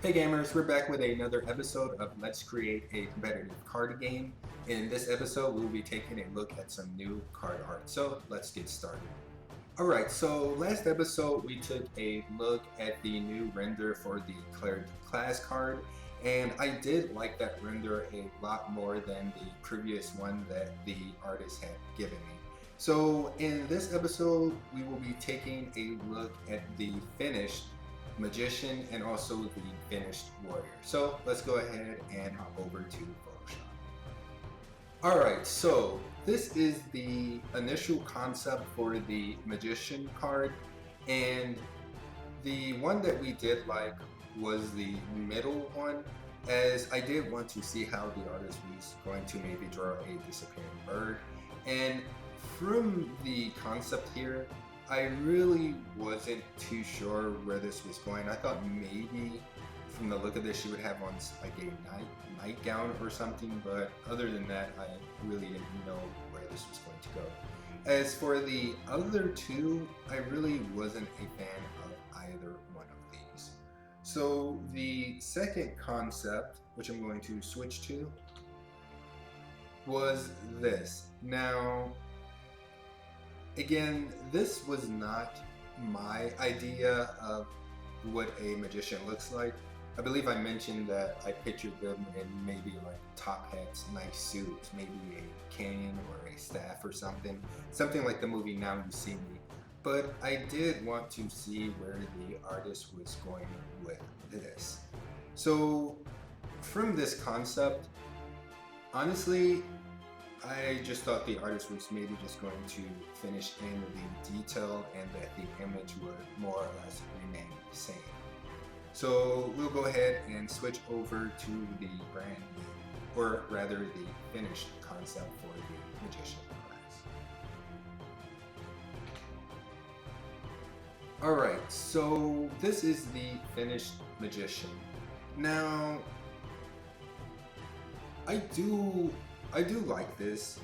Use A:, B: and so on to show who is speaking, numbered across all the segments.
A: Hey gamers, we're back with another episode of Let's Create a Competitive Card Game. In this episode, we'll be taking a look at some new card art. So let's get started. Alright, so last episode we took a look at the new render for the Declared Class card, and I did like that render a lot more than the previous one that the artist had given me. So in this episode, we will be taking a look at the finished Magician and also the finished Warrior. So let's go ahead and hop over to Photoshop. Alright, so this is the initial concept for the Magician card, and the one that we did like was the middle one, as I did want to see how the artist was going to maybe draw a disappearing bird. And from the concept here, I really wasn't too sure where this was going. I thought maybe from the look of this she would have on like a nightgown or something, but other than that I really didn't know where this was going to go. As for the other two, I really wasn't a fan of either one of these. So the second concept, which I'm going to switch to, was this. Now, again, this was not my idea of what a magician looks like. I believe I mentioned that I pictured them in maybe like top hats, nice suits, maybe a cane or a staff or something like the movie Now You See Me. But I did want to see where the artist was going with this. So from this concept, honestly, I just thought the artist was maybe just going to finish in the detail and that the image would more or less remain the same. So we'll go ahead and switch over to the brand new, or rather the finished concept for the Magician class. Alright, so this is the finished Magician. Now, I do like this.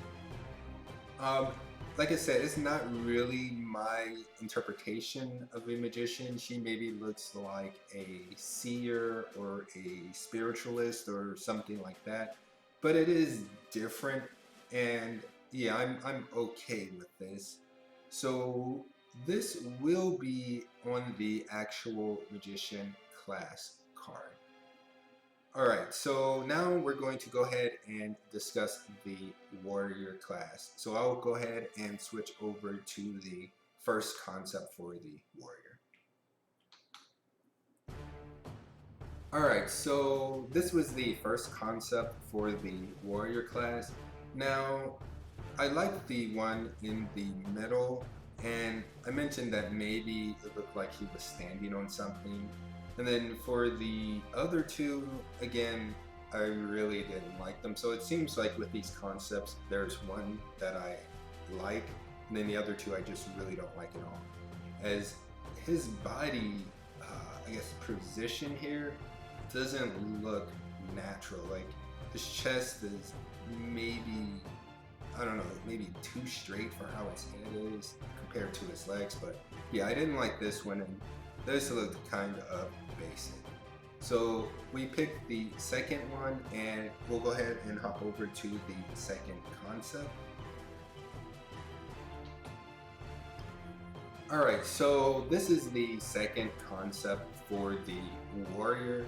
A: Like I said, it's not really my interpretation of a magician. She maybe looks like a seer or a spiritualist or something like that. But it is different, and yeah, I'm okay with this. So this will be on the actual Magician class card. Alright, so now we're going to go ahead and discuss the Warrior class. So I'll go ahead and switch over to the first concept for the Warrior. Alright, so this was the first concept for the Warrior class. Now, I like the one in the middle, and I mentioned that maybe it looked like he was standing on something. And then for the other two, again, I really didn't like them. So it seems like with these concepts, there's one that I like, and then the other two I just really don't like at all. As his body, I guess, position here doesn't look natural. Like his chest is maybe, I don't know, maybe too straight for how his head is compared to his legs. But yeah, I didn't like this one, and this looked kind of basic. So we picked the second one, and we'll go ahead and hop over to the second concept. Alright, so this is the second concept for the Warrior,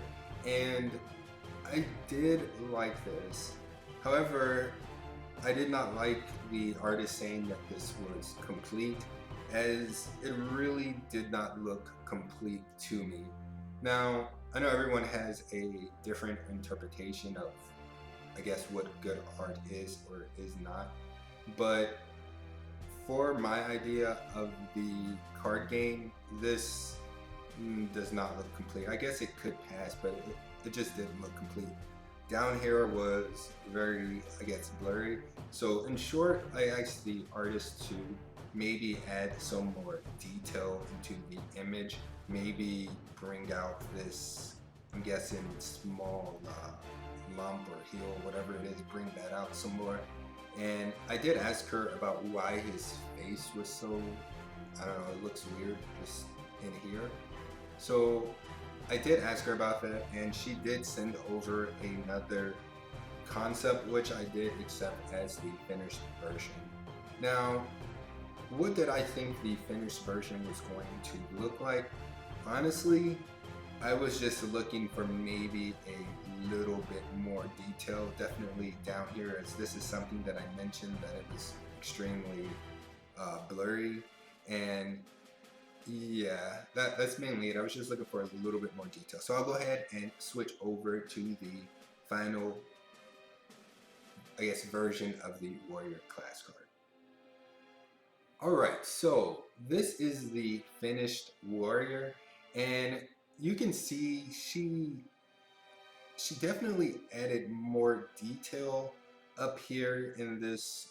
A: and I did like this. However, I did not like the artist saying that this was complete, as it really did not look complete to me. Now, I know everyone has a different interpretation of, I guess, what good art is or is not, but for my idea of the card game, this does not look complete. I guess it could pass, but it just didn't look complete. Down here was very, I guess, blurry. So in short, I asked the artist to maybe add some more detail into the image, maybe bring out this, I'm guessing, small lump or heel, whatever it is, bring that out some more. And I did ask her about why his face was so, I don't know, it looks weird just in here. So I did ask her about that, and she did send over another concept, which I did accept as the finished version. Now, what did I think the finished version was going to look like? Honestly, I was just looking for maybe a little bit more detail, definitely down here, as this is something that I mentioned that it was extremely blurry, and yeah, that's mainly it. I was just looking for a little bit more detail. So I'll go ahead and switch over to the final, I guess, version of the warrior class card. Alright, so this is the finished warrior, and you can see she definitely added more detail up here in this,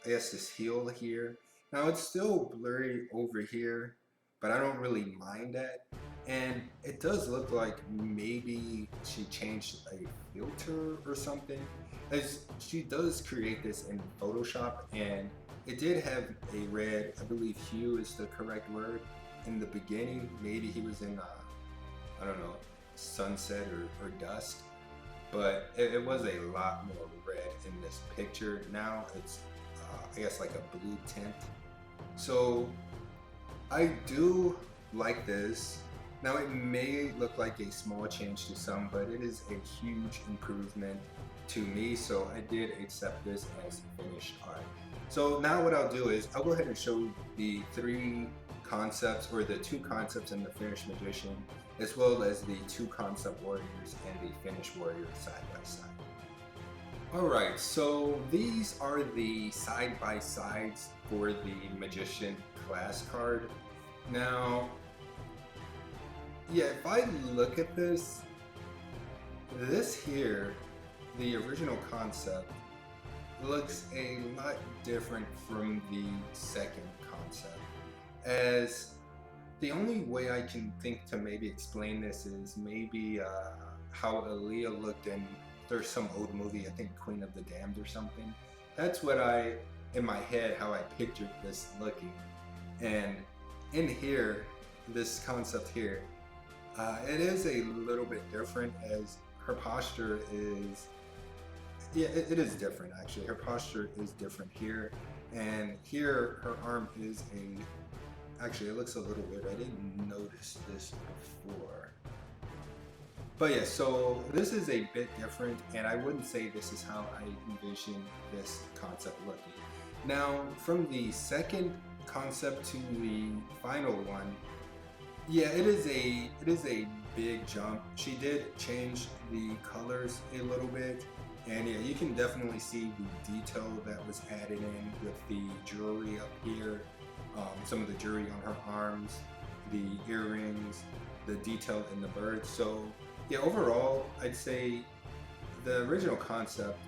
A: I guess, this heel here. Now it's still blurry over here, but I don't really mind that. And it does look like maybe she changed a filter or something, as she does create this in Photoshop, and it did have a red, I believe hue is the correct word, in the beginning. Maybe he was in, I don't know, sunset or dusk, but it was a lot more red in this picture. Now it's, I guess, like a blue tint. So I do like this. Now it may look like a small change to some, but it is a huge improvement to me, so I did accept this as finished art. So now what I'll do is I'll go ahead and show the three concepts, or the two concepts in the finished magician, as well as the two concept warriors and the finished warrior side by side. Alright, so these are the side by sides for the magician class card. Now, yeah, if I look at this here, the original concept looks a lot different from the second concept, as the only way I can think to maybe explain this is maybe how Aaliyah looked in, there's some old movie, I think Queen of the Damned or something. That's what in my head, how I pictured this looking. And in here, this concept here, it is a little bit different, as her posture is, yeah, it is different actually. Her posture is different here, and here her arm is actually it looks a little weird. I didn't notice this before. But yeah, so this is a bit different, and I wouldn't say this is how I envision this concept looking. Now, from the second concept to the final one, yeah, it is a big jump. She did change the colors a little bit, and yeah, you can definitely see the detail that was added in with the jewelry up here, some of the jewelry on her arms, the earrings, the detail in the bird. So yeah, overall, I'd say the original concept,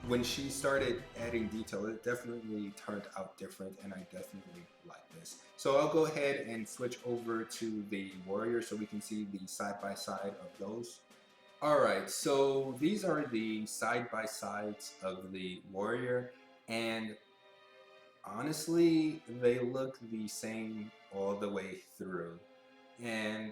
A: when she started adding detail, it definitely turned out different, and I definitely like this. So I'll go ahead and switch over to the warrior so we can see the side by side of those. Alright, so these are the side by sides of the warrior, and honestly, they look the same all the way through. And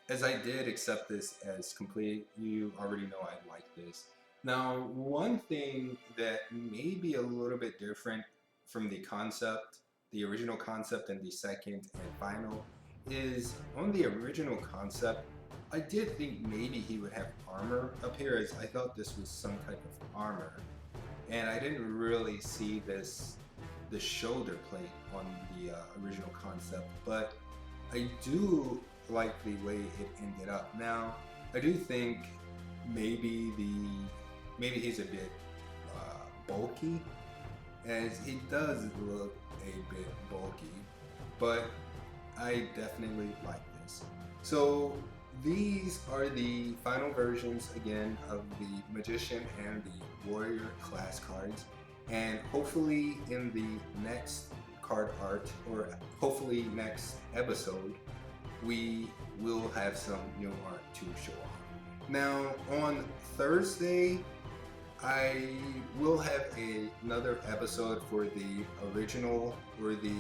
A: as I did accept this as complete, you already know I like this. Now, one thing that may be a little bit different from the concept, the original concept and the second and final, is on the original concept, I did think maybe he would have armor up here, as I thought this was some type of armor. And I didn't really see the shoulder plate on the original concept, but I do like the way it ended up. Now, I do think maybe he's a bit bulky, as he does look a bit bulky, but I definitely like this. So these are the final versions again of the Magician and the Warrior class cards, and hopefully in the next card art, or hopefully next episode, we will have some new art to show off. Now on Thursday, I will have another episode for the original, or the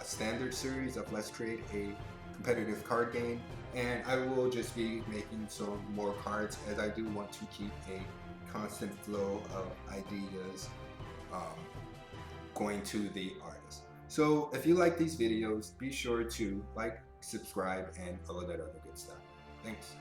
A: standard series of Let's Create a competitive card game, and I will just be making some more cards, as I do want to keep a constant flow of ideas um, going to the artist. So if you like these videos, be sure to like, subscribe, and all of that other good stuff. Thanks.